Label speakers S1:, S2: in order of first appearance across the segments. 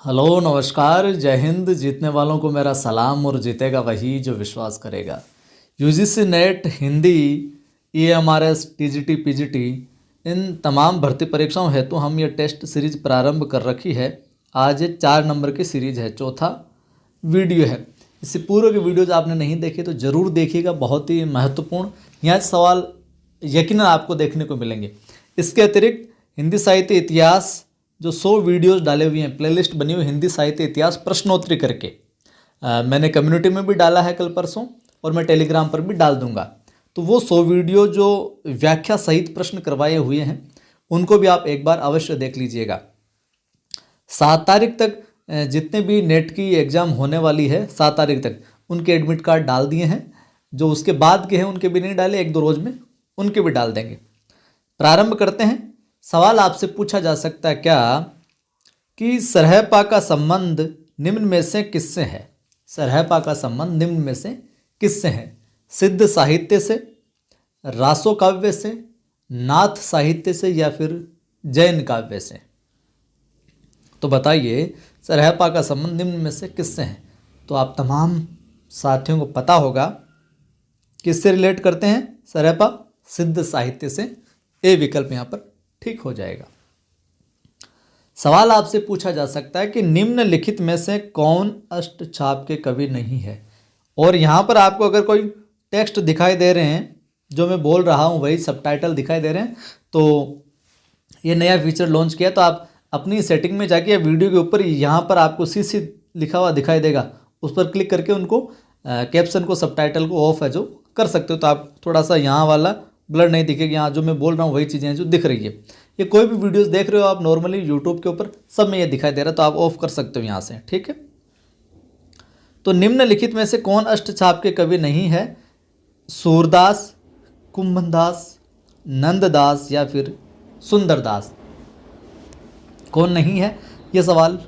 S1: Hello नमस्कार जय हिंद। जीतने वालों को मेरा सलाम और जीतेगा वही जो विश्वास करेगा। UGC NET Hindi EMRS TGT PGT इन तमाम भर्ती परीक्षाओं हेतु हम ये टेस्ट सीरीज प्रारंभ कर रखी है। आज ये 4 नंबर की सीरीज है, चौथा वीडियो है। इससे पूर्व के वीडियोज आपने नहीं देखे तो ज़रूर देखिएगा, बहुत ही महत्वपूर्ण यहाँ सवाल यकीनन आपको देखने को मिलेंगे। इसके अतिरिक्त हिंदी साहित्य इतिहास जो 100 वीडियोस डाले हुए हैं, प्लेलिस्ट बनी हुई हिंदी साहित्य इतिहास प्रश्नोत्तरी करके मैंने कम्युनिटी में भी डाला है कल परसों, और मैं टेलीग्राम पर भी डाल दूंगा। तो वो 100 वीडियो जो व्याख्या सहित प्रश्न करवाए हुए हैं उनको भी आप एक बार अवश्य देख लीजिएगा। 7 तारीख तक जितने भी नेट की एग्ज़ाम होने वाली है 7 तारीख तक उनके एडमिट कार्ड डाल दिए हैं। जो उसके बाद के हैं उनके भी नहीं डाले, 1-2 रोज़ में उनके भी डाल देंगे। प्रारंभ करते हैं। सवाल आपसे पूछा जा सकता है क्या कि सरहपा का संबंध निम्न में से किससे है? सरहपा का संबंध निम्न में से किससे है? सिद्ध साहित्य से, रासो काव्य से, नाथ साहित्य से या फिर जैन काव्य से? तो बताइए सरहपा का संबंध निम्न में से किससे है? तो आप तमाम साथियों को पता होगा किससे रिलेट करते हैं सरहपा? सिद्ध साहित्य से। ए विकल्प यहाँ पर ठीक हो जाएगा। सवाल आपसे पूछा जा सकता है कि निम्नलिखित में से कौन अष्टछाप के कवि नहीं है? और यहाँ पर आपको अगर कोई टेक्स्ट दिखाई दे रहे हैं, जो मैं बोल रहा हूँ वही सबटाइटल दिखाई दे रहे हैं, तो ये नया फीचर लॉन्च किया, तो आप अपनी सेटिंग में जाके वीडियो के ऊपर यहाँ पर आपको सीसी लिखा हुआ दिखाई देगा, उस पर क्लिक करके उनको कैप्शन को, सबटाइटल को ऑफ है जो कर सकते हो। तो आप थोड़ा सा यहाँ वाला ब्लर नहीं दिखेगी, यहाँ जो मैं बोल रहा हूँ वही चीज़ें हैं जो दिख रही है। ये कोई भी वीडियोस देख रहे हो आप नॉर्मली यूट्यूब के ऊपर, सब में ये दिखाई दे रहा है, तो आप ऑफ कर सकते हो यहाँ से, ठीक है। तो निम्नलिखित में से कौन अष्टछाप के कवि नहीं है? सूरदास, कुंभनदास, नंददास या फिर सुंदरदास? कौन नहीं है? ये सवाल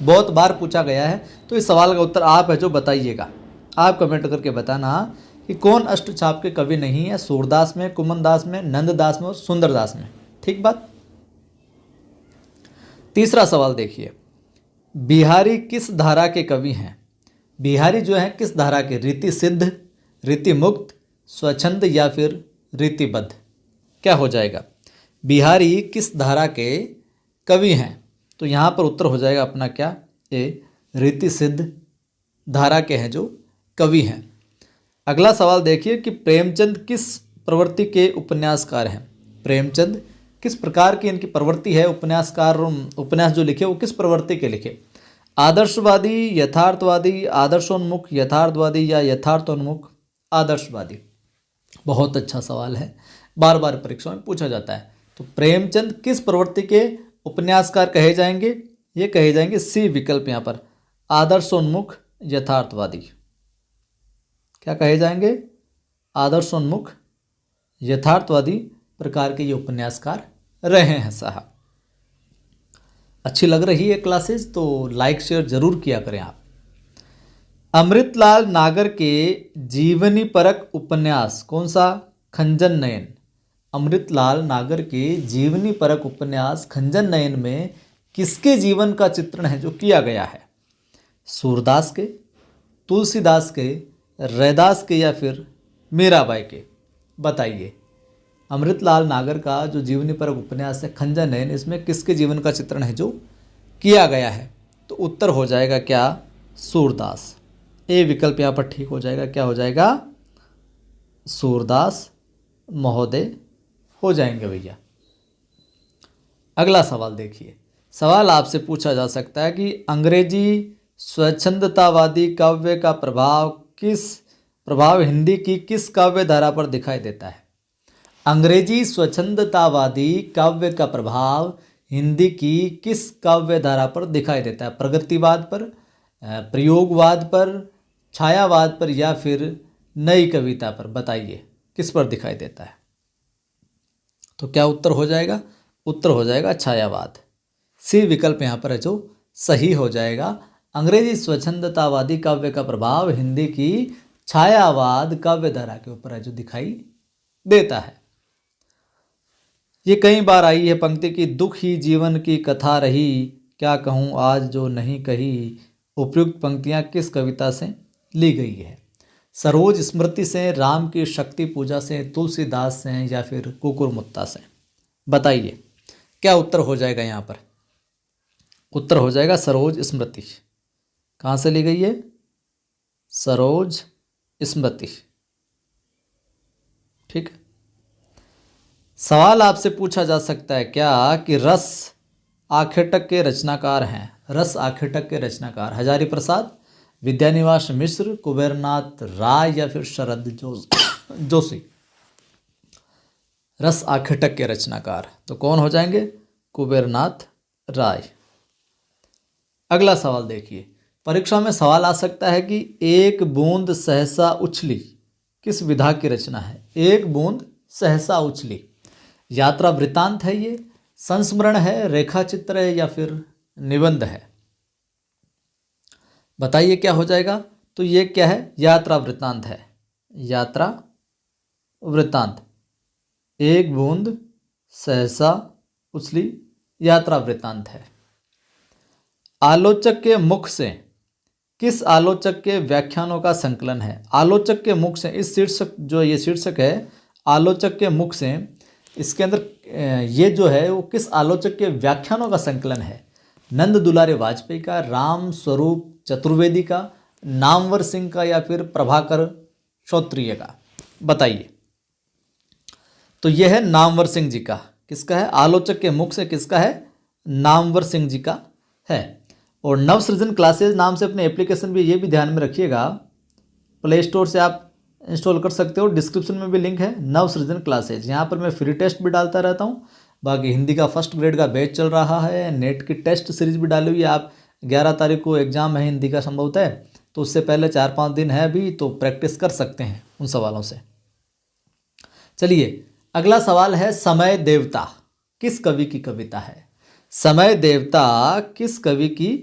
S1: बहुत बार पूछा गया है, तो इस सवाल का उत्तर आप है जो बताइएगा। आप कमेंट करके बताना कि कौन अष्टछाप के कवि नहीं है, सूरदास में, कुमनदास में, नंददास में और सुंदरदास में। ठीक बात। तीसरा सवाल देखिए, बिहारी किस धारा के कवि हैं? बिहारी जो है किस धारा के? रीति सिद्ध, रीति मुक्त, स्वच्छंद या फिर रीतिबद्ध? क्या हो जाएगा? बिहारी किस धारा के कवि हैं? तो यहाँ पर उत्तर हो जाएगा अपना क्या? ए रीति सिद्ध धारा के हैं जो कवि हैं। अगला सवाल देखिए कि प्रेमचंद किस प्रवृत्ति के उपन्यासकार हैं? प्रेमचंद किस प्रकार की इनकी प्रवृत्ति है? उपन्यासकार, उपन्यास जो लिखे वो किस प्रवृत्ति के लिखे? आदर्शवादी, यथार्थवादी, आदर्शोन्मुख, यथार्थवादी या यथार्थोन्मुख आदर्शवादी? बहुत अच्छा सवाल है, बार बार परीक्षा में पूछा जाता है। तो प्रेमचंद किस प्रवृत्ति के उपन्यासकार कहे जाएंगे? ये कहे जाएंगे सी विकल्प यहाँ पर, आदर्शोन्मुख यथार्थवादी। क्या कहे जाएंगे? आदर्शोन्मुख यथार्थवादी प्रकार के ये उपन्यासकार रहे हैं साहब। अच्छी लग रही है क्लासेस तो लाइक शेयर जरूर किया करें आप। अमृतलाल नागर के जीवनी परक उपन्यास कौन सा? खंजन नयन। अमृतलाल नागर के जीवनी परक उपन्यास खंजन नयन में किसके जीवन का चित्रण है जो किया गया है? सूरदास के, तुलसीदास के, रैदास के या फिर मीराबाई के? बताइए। अमृतलाल नागर का जो जीवनी परक उपन्यास है खंजन नयन, इसमें किसके जीवन का चित्रण है जो किया गया है? तो उत्तर हो जाएगा क्या? सूरदास। ए विकल्प यहाँ पर ठीक हो जाएगा। क्या हो जाएगा? सूरदास महोदय हो जाएंगे भैया। अगला सवाल देखिए। सवाल आपसे पूछा जा सकता है कि अंग्रेजी स्वच्छंदतावादी काव्य का प्रभाव हिंदी की किस काव्य धारा पर दिखाई देता है? अंग्रेजी स्वच्छंदतावादी काव्य का प्रभाव हिंदी की किस काव्य धारा पर दिखाई देता है? प्रगतिवाद पर, प्रयोगवाद पर, छायावाद पर या फिर नई कविता पर? बताइए किस पर दिखाई देता है? तो क्या उत्तर हो जाएगा? उत्तर हो जाएगा छायावाद। सी विकल्प यहाँ पर है जो सही हो जाएगा। अंग्रेजी स्वच्छंदतावादी काव्य का प्रभाव हिंदी की छायावाद काव्य धारा के ऊपर है जो दिखाई देता है। ये कई बार आई है पंक्ति की, दुख ही जीवन की कथा रही, क्या कहूँ आज जो नहीं कही, उपयुक्त पंक्तियाँ किस कविता से ली गई है? सरोज स्मृति से, राम की शक्ति पूजा से, तुलसीदास से या फिर कुकुरमुत्ता से? बताइए क्या उत्तर हो जाएगा यहाँ पर? उत्तर हो जाएगा सरोज स्मृति। कहाँ से ली गई है? सरोज स्मृति। ठीक है। सवाल आपसे पूछा जा सकता है क्या कि रस आखेटक के रचनाकार हैं? रस आखेटक के रचनाकार हजारी प्रसाद, विद्यानिवास मिश्र, कुबेरनाथ राय या फिर शरद जोशी? रस आखेटक के रचनाकार तो कौन हो जाएंगे? कुबेरनाथ राय। अगला सवाल देखिए, परीक्षा में सवाल आ सकता है कि एक बूंद सहसा उछली किस विधा की रचना है? एक बूंद सहसा उछली यात्रा वृत्तांत है, ये संस्मरण है, रेखा चित्र है या फिर निबंध है? बताइए क्या हो जाएगा? तो ये क्या है? यात्रा वृत्तांत है। यात्रा वृत्तांत। एक बूंद सहसा उछली यात्रा वृत्तांत है। आलोचक के मुख से किस आलोचक के व्याख्यानों का संकलन है? आलोचक के मुख से, इस शीर्षक जो ये शीर्षक है आलोचक के मुख से, इसके अंदर ये जो है वो किस आलोचक के व्याख्यानों का संकलन है? नंद दुलारे वाजपेयी का, राम स्वरूप चतुर्वेदी का, नामवर सिंह का या फिर प्रभाकर श्रोत्रिय का? बताइए। तो यह है नामवर सिंह जी का। किसका है? आलोचक के मुख से किसका है? नामवर सिंह जी का है। और नवसृजन क्लासेज नाम से अपने एप्लीकेशन भी, ये भी ध्यान में रखिएगा, प्ले स्टोर से आप इंस्टॉल कर सकते हो। डिस्क्रिप्शन में भी लिंक है, नवसृजन क्लासेज। यहाँ पर मैं फ्री टेस्ट भी डालता रहता हूँ। बाकी हिंदी का फर्स्ट ग्रेड का बैच चल रहा है, नेट की टेस्ट सीरीज भी डाली हुई है। आप 11 तारीख को एग्जाम है हिंदी का संभवतः है, तो उससे पहले 4-5 दिन है अभी, तो प्रैक्टिस कर सकते हैं उन सवालों से। चलिए अगला सवाल है, समय देवता किस कवि की कविता है? समय देवता किस कवि की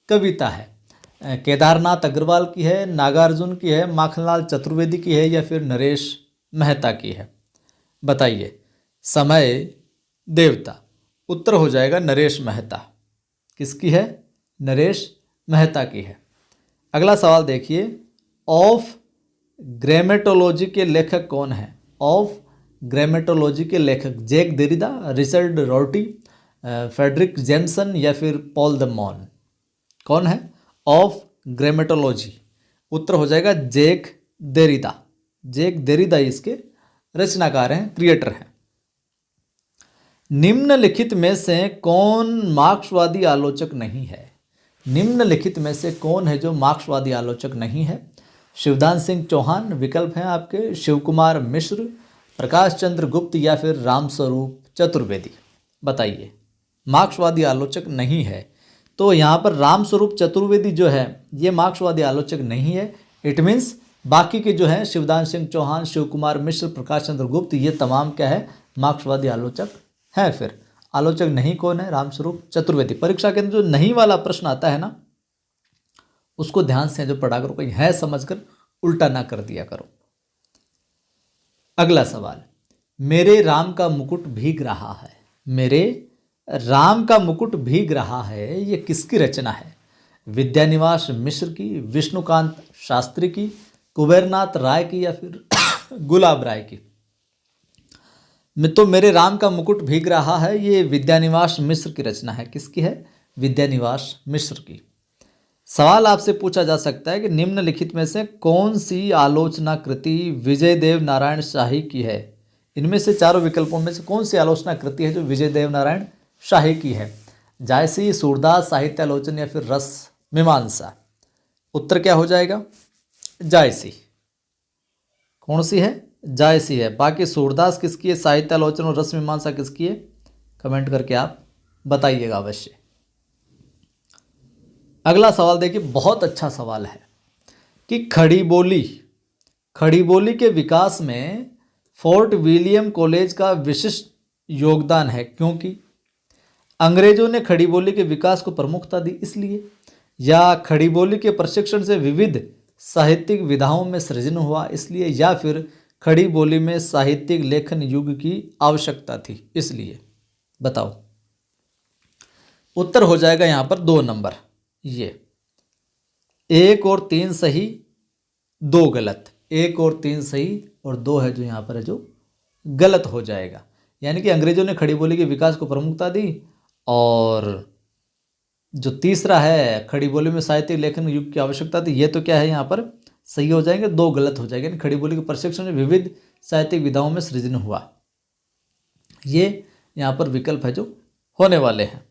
S1: कविता है? केदारनाथ अग्रवाल की है, नागार्जुन की है, माखनलाल चतुर्वेदी की है या फिर नरेश मेहता की है? बताइए। समय देवता उत्तर हो जाएगा नरेश मेहता। किसकी है? नरेश मेहता की है। अगला सवाल देखिए, ऑफ ग्रामेटोलॉजी के लेखक कौन है? ऑफ ग्रामेटोलॉजी के लेखक जैक देरिदा, रिचर्ड रॉर्टी, फ्रेडरिक जेमसन या फिर पॉल द मॉन? कौन है? ऑफ ग्रामेटोलॉजी उत्तर हो जाएगा जैक देरिदा। जैक देरिदा इसके रचनाकार हैं, क्रिएटर हैं। निम्नलिखित में से कौन मार्क्सवादी आलोचक नहीं है? निम्नलिखित में से कौन है जो मार्क्सवादी आलोचक नहीं है? शिवदान सिंह चौहान विकल्प हैं आपके, शिवकुमार मिश्र, प्रकाश चंद्र गुप्त या फिर रामस्वरूप चतुर्वेदी? बताइए। मार्क्सवादी आलोचक नहीं है, तो यहाँ पर रामस्वरूप चतुर्वेदी जो है ये मार्क्सवादी आलोचक नहीं है। इट मीन्स बाकी के जो है शिवदान सिंह चौहान, शिवकुमार मिश्र, प्रकाश चंद्र गुप्त, ये तमाम क्या है? मार्क्सवादी आलोचक है। फिर आलोचक नहीं कौन है? रामस्वरूप चतुर्वेदी। परीक्षा के अंदर जो नहीं वाला प्रश्न आता है ना, उसको ध्यान से जो पढ़ा करो, कहीं है समझकर उल्टा ना कर दिया करो। अगला सवाल, मेरे राम का मुकुट भीग रहा है। मेरे राम का मुकुट भीग रहा है, ये किसकी रचना है? विद्यानिवास मिश्र की, विष्णुकांत शास्त्री की, कुबेरनाथ राय की या फिर गुलाब राय की? तो मेरे राम का मुकुट भीग रहा है, ये विद्यानिवास मिश्र की रचना है। किसकी है? विद्यानिवास मिश्र की। सवाल आपसे पूछा जा सकता है कि निम्नलिखित में से कौन सी आलोचना कृति विजयदेव नारायण शाही की है? इनमें से चारों विकल्पों में से कौन सी आलोचना कृति है जो विजयदेव नारायण शाही की है? जायसी, सूरदास, साहित्यालोचन या फिर रस मीमांसा? उत्तर क्या हो जाएगा? जायसी। कौन सी है? जायसी है। बाकी सूरदास किसकी है, साहित्यालोचन और रस मीमांसा किसकी है? कमेंट करके आप बताइएगा अवश्य। अगला सवाल देखिए, बहुत अच्छा सवाल है कि खड़ी बोली के विकास में फोर्ट विलियम कॉलेज का विशिष्ट योगदान है, क्योंकि अंग्रेजों ने खड़ी बोली के विकास को प्रमुखता दी इसलिए, या खड़ी बोली के प्रशिक्षण से विविध साहित्यिक विधाओं में सृजन हुआ इसलिए, या फिर खड़ी बोली में साहित्यिक लेखन युग की आवश्यकता थी इसलिए? बताओ। उत्तर हो जाएगा यहाँ पर 2 नंबर। ये 1 और 3 सही 2 गलत, 1 और 3 सही और 2 है जो यहाँ पर है जो गलत हो जाएगा। यानी कि अंग्रेजों ने खड़ी बोली के विकास को प्रमुखता दी और जो तीसरा है खड़ी बोली में साहित्यिक लेखन युग की आवश्यकता थी, ये तो क्या है यहाँ पर सही हो जाएंगे, 2 गलत हो जाएंगे। यानी खड़ी बोली के प्रशिक्षण में विविध साहित्यिक विधाओं में सृजन हुआ, ये यहाँ पर विकल्प है जो होने वाले हैं।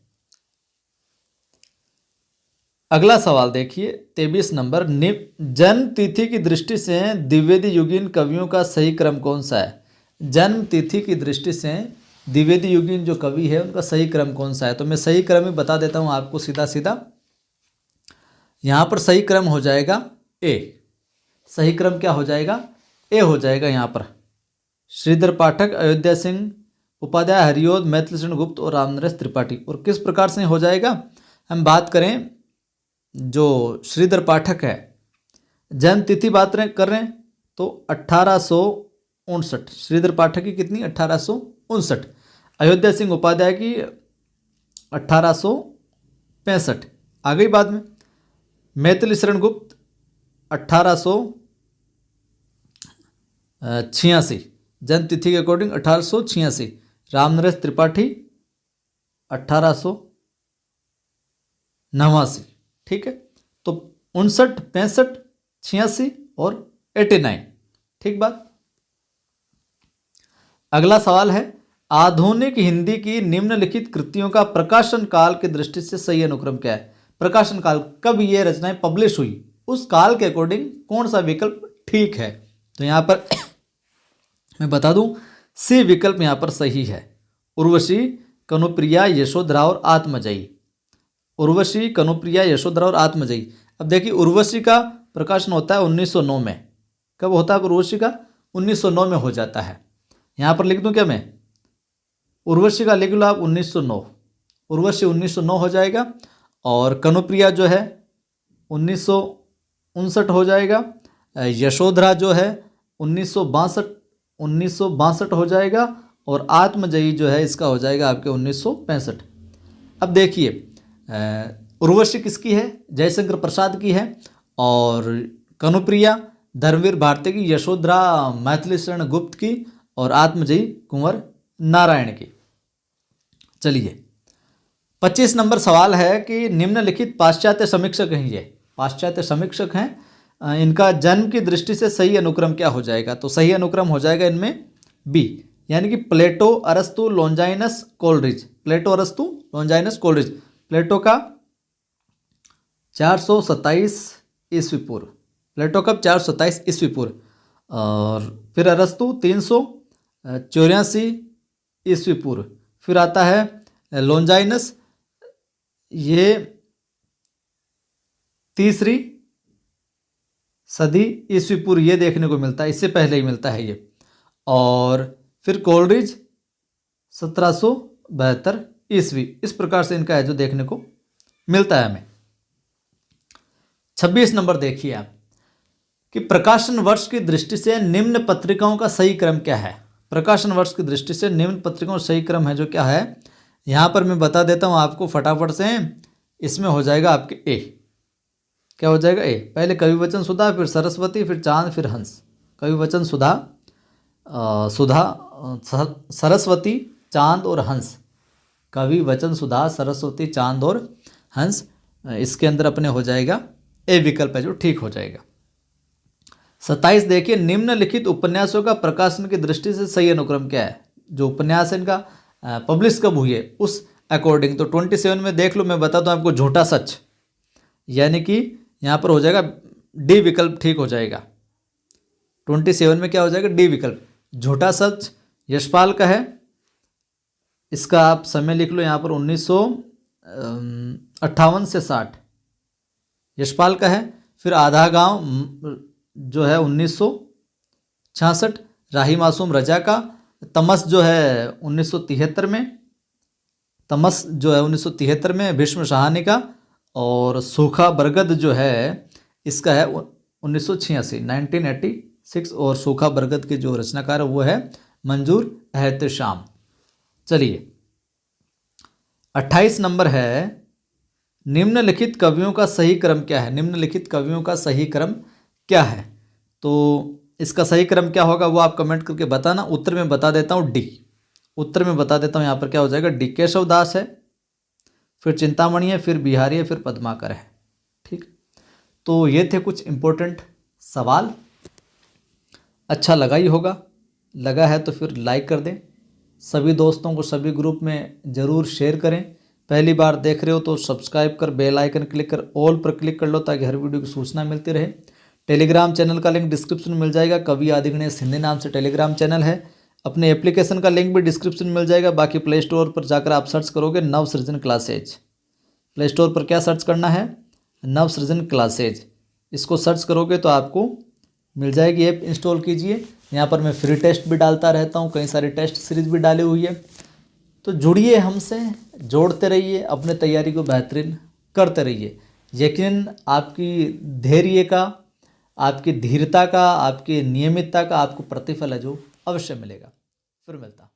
S1: अगला सवाल देखिए 23 नंबर, जन्म तिथि की दृष्टि से द्विवेदी युगीन कवियों का सही क्रम कौन सा है? जन्म तिथि की दृष्टि से द्विवेदी युगीन जो कवि है उनका सही क्रम कौन सा है? तो मैं सही क्रम ही बता देता हूं आपको सीधा सीधा। यहाँ पर सही क्रम हो जाएगा ए। सही क्रम क्या हो जाएगा? ए हो जाएगा। यहाँ पर श्रीधर पाठक, अयोध्या सिंह उपाध्याय, हरिओद, मैथिलीशरण गुप्त और रामनरेश त्रिपाठी। और किस प्रकार से हो जाएगा? हम बात करें जो श्रीधर पाठक है, जन्म तिथि बात कर रहे हैं तो 1859। श्रीधर पाठक की कितनी? 1859। अयोध्या सिंह उपाध्याय की 1865 आ गई बाद में। मैथिली शरण गुप्त 1886, जन्म तिथि के अकॉर्डिंग 1886। रामनरेश त्रिपाठी 1889। ठीक है, तो 59, 65, 86 और 89। ठीक बात। अगला सवाल है, आधुनिक हिंदी की निम्नलिखित कृतियों का प्रकाशन काल की दृष्टि से सही अनुक्रम क्या है? प्रकाशन काल, कब ये रचनाएं पब्लिश हुई, उस काल के अकॉर्डिंग कौन सा विकल्प ठीक है? तो यहां पर मैं बता दूं, सी विकल्प यहां पर सही है। उर्वशी, कनुप्रिया, यशोधरा और आत्मजयी। उर्वशी, कनुप्रिया, यशोधरा और आत्मजयी। अब देखिए उर्वशी का प्रकाशन होता है 1909 में। कब होता है उर्वशी का? 1909 में हो जाता है। यहाँ पर लिख दूं क्या मैं? उर्वशी का लिख लो आप 1909। उर्वशी 1909 हो जाएगा। और कनुप्रिया जो है 1959 हो जाएगा। यशोधरा जो है 1962 हो जाएगा। और आत्मजयी जो है इसका हो जाएगा आपके 1965। अब देखिए उर्वशी किसकी है? जयशंकर प्रसाद की है। और कनुप्रिया धर्मवीर भारती की, यशोधरा मैथिली शरण गुप्त की और आत्मजयी कुंवर नारायण की। चलिए 25 नंबर सवाल है कि निम्नलिखित पाश्चात्य समीक्षक हैं, ये पाश्चात्य समीक्षक हैं, इनका जन्म की दृष्टि से सही अनुक्रम क्या हो जाएगा? तो सही अनुक्रम हो जाएगा इनमें बी, यानी कि प्लेटो, अरस्तु, लॉन्जाइनस, कोलरिज। प्लेटो, अरस्तु, लॉन्जाइनस, कोलरिज। प्लेटो का 427 ईस्वी पूर्व। प्लेटो कब? 427 ईस्वी पूर्व। और फिर अरस्तु 384 ईस्वी पूर्व। फिर आता है लॉन्जाइनस, ये 3री सदी ईस्वी पूर्व, ये देखने को मिलता है, इससे पहले ही मिलता है ये। और फिर कोलरिज 1772 ईस्वी। इस प्रकार से इनका है जो देखने को मिलता है हमें। 26 नंबर देखिए आप कि प्रकाशन वर्ष की दृष्टि से निम्न पत्रिकाओं का सही क्रम क्या है? प्रकाशन वर्ष की दृष्टि से निम्न पत्रिकाओं का सही क्रम है जो क्या है? यहां पर मैं बता देता हूं आपको फटाफट से। इसमें हो जाएगा आपके ए। क्या हो जाएगा? ए। पहले कवि वचन सुधा, फिर सरस्वती, फिर चांद, फिर हंस। कवि वचन सुधा, सरस्वती, चांद और हंस। कवि वचन सुधा, सरस्वती, चांद और हंस। इसके अंदर अपने हो जाएगा ए विकल्प है जो ठीक हो जाएगा। 27 देखिए, निम्नलिखित उपन्यासों का प्रकाशन की दृष्टि से सही अनुक्रम क्या है? जो उपन्यास है इनका पब्लिश कब हुई है उस अकॉर्डिंग। तो 27 में देख लो, मैं बताता हूँ आपको, झूठा सच, यानी कि यहाँ पर हो जाएगा डी विकल्प ठीक हो जाएगा। 27 में क्या हो जाएगा? डी विकल्प। झूठा सच यशपाल का है, इसका आप समय लिख लो यहाँ पर 1958 से 60 यशपाल का है। फिर आधा गांव जो है 1966 राही मासूम रजा का। तमस जो है 1973 में, तमस जो है 1973 में भीष्म शाहानी का। और सूखा बरगद जो है इसका है 1986 और सूखा बरगद के जो रचनाकार है वो है मंजूर एहतशाम। चलिए 28 नंबर है, निम्नलिखित कवियों का सही क्रम क्या है? निम्नलिखित कवियों का सही क्रम क्या है? तो इसका सही क्रम क्या होगा वो आप कमेंट करके बताना। उत्तर में बता देता हूँ डी। उत्तर में बता देता हूँ, यहाँ पर क्या हो जाएगा, डी। केशव दास है, फिर चिंतामणि है, फिर बिहारी है, फिर पद्माकर है। ठीक, तो ये थे कुछ इंपॉर्टेंट सवाल। अच्छा लगा ही होगा, लगा है तो फिर लाइक कर दें, सभी दोस्तों को सभी ग्रुप में ज़रूर शेयर करें। पहली बार देख रहे हो तो सब्सक्राइब कर, बेल आइकन क्लिक कर, ऑल पर क्लिक कर लो ताकि हर वीडियो की सूचना मिलती रहे। टेलीग्राम चैनल का लिंक डिस्क्रिप्शन में मिल जाएगा, कवि आदि गणेश हिंदी नाम से टेलीग्राम चैनल है। अपने एप्लीकेशन का लिंक भी डिस्क्रिप्शन में मिल जाएगा। बाकी प्ले स्टोर पर जाकर आप सर्च करोगे नव सृजन क्लासेज। प्ले स्टोर पर क्या सर्च करना है, नव सृजन क्लासेज। इसको सर्च करोगे तो आपको मिल जाएगी, ऐप इंस्टॉल कीजिए। यहाँ पर मैं फ्री टेस्ट भी डालता रहता हूँ, कई सारी टेस्ट सीरीज भी डाली हुई है। तो जुड़िए हमसे, जोड़ते रहिए, अपने तैयारी को बेहतरीन करते रहिए। यकीन आपकी धैर्य का, आपकी धीरता का, आपकी नियमितता का आपको प्रतिफल है जो अवश्य मिलेगा। फिर मिलता।